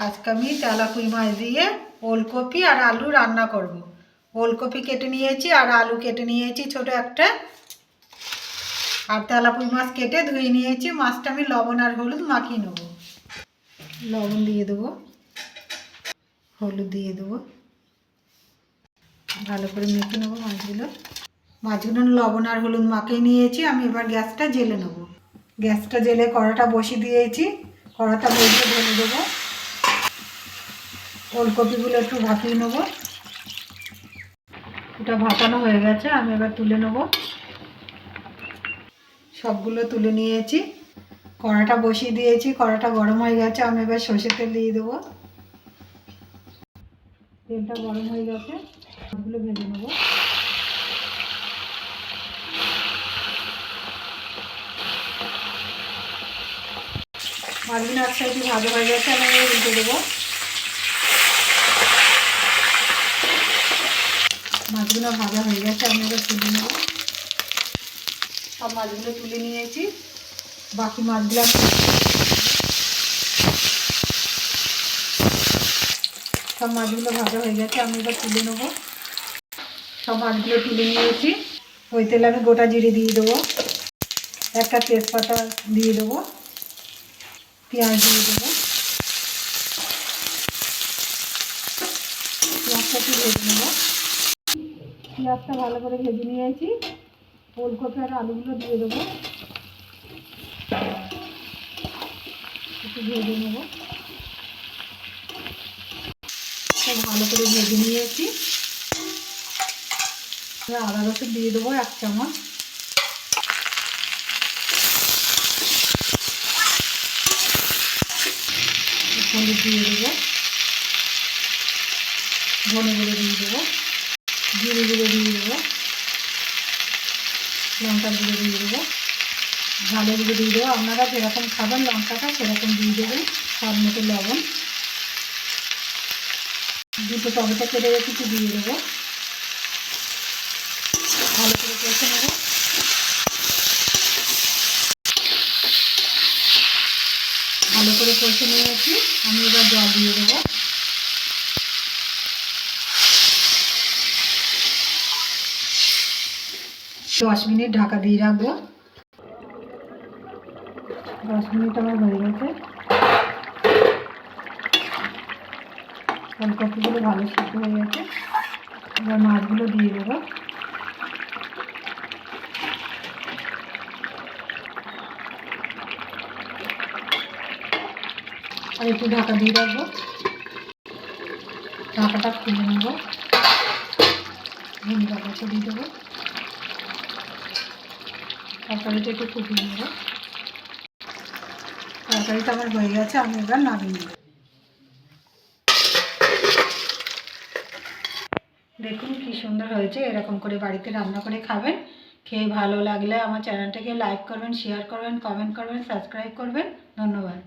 আজকে আমি তেলাপুঁই মাছ দিয়ে ওলকপি আর আলু রান্না করব। ওলকপি কেটে নিয়েছি আর আলু কেটে নিয়েছি ছোট একটা, আর তেলাপুঁই মাছ কেটে ধুয়ে নিয়েছি। মাছটা আমি লবণ আর হলুদ মাখিয়ে নেব। লবণ দিয়ে দেবো, হলুদ দিয়ে দেবো, ভালো করে মেখে নেবো মাছগুলো লবণ আর হলুদ মাখিয়ে নিয়েছি। আমি এবার গ্যাসটা জ্বেলে নেব। গ্যাসটা জ্বেলে কড়াটা বসিয়ে দিয়েছি। কড়াটা বসিয়ে ঢেলে দেবো। ওলকপিগুলো একটু ভাপিয়ে নেব। এটা ভাপানো হয়ে গেছে, আমি এবার তুলে নেব। সবগুলো তুলে নিয়েছি। কড়াটা বসিয়ে দিয়েছি, কড়াটা গরম হয়ে গেছে। আমি এবার সর্ষের তেল দিয়ে দেবো। তেলটা গরম হয়ে গেছে, মাছগুলো ভেজে নেব। মাছগুলো এক সাইডে ভাজা হয়ে গেছে, আমি এবার উল্টে দেবো। মাছগুলো ভাজা হয়ে গেছে, আমি এবার তুলে নেব। সব মাছগুলো তুলে নিয়েছি। বাকি মাছগুলো সব মাছগুলো ভাজা হয়ে গেছে, আমি এবার তুলে নেব। সব মাছগুলো তুলে নিয়েছি। ওই তেলে আমি গোটা জিরে দিয়ে দেবো, একটা তেজপাতা দিয়ে দেবো, পেঁয়াজ দিয়ে দেবো। পেঁয়াজটা একটু ভেজে নেব। পেঁয়াজটা ভালো করে ভেজে নিয়েছি। ওলকপি আর আলুগুলো দিয়ে দেবো, একটু ভেজে নেব। ভালো করে ভেজে নিয়েছি। আদা রসুন দিয়ে দেবো 1 চামচ। হলুদ দিয়ে দেবো, ধনে গুঁড়ো দিয়ে দেবো, জিরে গুঁড়ো দিয়ে দেবো, লঙ্কার গুঁড়ো দিয়ে দেবো, ঝালের গুঁড়ো দিয়ে দেবো। আপনারা যেরকম খাবেন লঙ্কাটা সেরকম দিয়ে দেবেন। স্বাদ মতো লবণ, দুটো টমেটো কেটে রেখেছি দিয়ে দেবো। ভালো করে কষে নেব। ভালো করে কষে নিয়েছি, আমি এবার জল দিয়ে দেবো। দশ মিনিট ঢাকা দিয়ে রাখবো। 10 মিনিট আমার হয়ে গেছে। ওলকপিগুলো ভালো সিদ্ধ হয়ে গেছে। এবার মাছগুলো দিয়ে দেবো। আর একটু ঢাকা দিয়ে রাখবো। ঢাকাটা খুলে নেব। ধনে পাতা দিয়ে দেবো। তরকারিটা একটু ফুটিয়ে নেব। তরকারিটা আমার হয়ে গেছে, আমি এবার নামিয়ে নেব। দেখুন কি সুন্দর হয়েছে। এরকম করে বাড়িতে রান্না করে খাবেন। খেয়ে ভালো লাগলে আমার চ্যানেলটাকে লাইক করবেন, শেয়ার করবেন, কমেন্ট করবেন, সাবস্ক্রাইব করবেন। ধন্যবাদ।